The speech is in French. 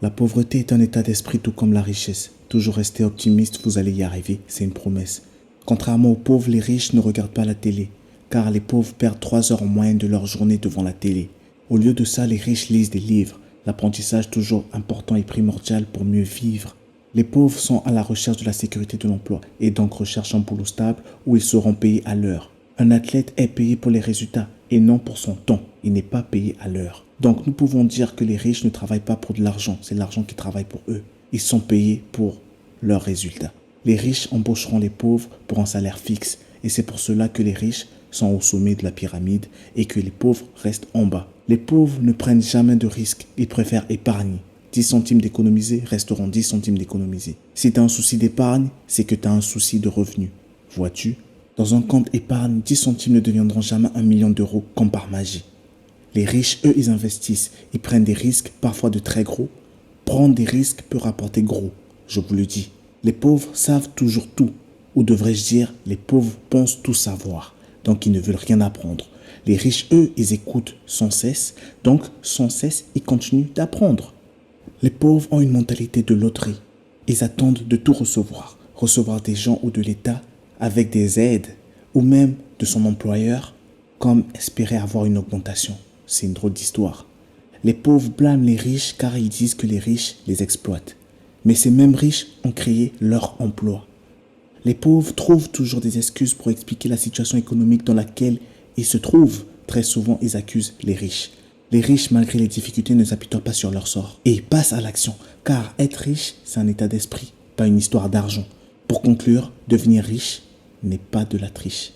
La pauvreté est un état d'esprit tout comme la richesse. Toujours rester optimiste, vous allez y arriver, c'est une promesse. Contrairement aux pauvres, les riches ne regardent pas la télé, car les pauvres perdent 3 heures en moyenne de leur journée devant la télé. Au lieu de ça, les riches lisent des livres, l'apprentissage toujours important et primordial pour mieux vivre. Les pauvres sont à la recherche de la sécurité de l'emploi et donc recherchent un boulot stable où ils seront payés à l'heure. Un athlète est payé pour les résultats et non pour son temps. Il n'est pas payé à l'heure. Donc nous pouvons dire que les riches ne travaillent pas pour de l'argent, c'est l'argent qui travaille pour eux. Ils sont payés pour leurs résultats. Les riches embaucheront les pauvres pour un salaire fixe et c'est pour cela que les riches sont au sommet de la pyramide et que les pauvres restent en bas. Les pauvres ne prennent jamais de risques, ils préfèrent épargner. 10 centimes d'économiser resteront 10 centimes d'économiser. Si tu as un souci d'épargne, c'est que tu as un souci de revenu. Vois-tu? Dans un compte épargne, 10 centimes ne deviendront jamais 1 million d'euros comme par magie. Les riches, eux, ils investissent. Ils prennent des risques, parfois de très gros. Prendre des risques peut rapporter gros, je vous le dis. Les pauvres savent toujours tout. Ou devrais-je dire, les pauvres pensent tout savoir. Donc ils ne veulent rien apprendre. Les riches, eux, ils écoutent sans cesse. Donc sans cesse, ils continuent d'apprendre. Les pauvres ont une mentalité de loterie. Ils attendent de tout recevoir. Recevoir des gens ou de l'État avec des aides ou même de son employeur comme espérer avoir une augmentation. C'est une drôle d'histoire. Les pauvres blâment les riches car ils disent que les riches les exploitent. Mais ces mêmes riches ont créé leur emploi. Les pauvres trouvent toujours des excuses pour expliquer la situation économique dans laquelle ils se trouvent. Très souvent, ils accusent les riches. Les riches, malgré les difficultés, ne s'apitoient pas sur leur sort et passent à l'action. Car être riche, c'est un état d'esprit, pas une histoire d'argent. Pour conclure, devenir riche n'est pas de la triche.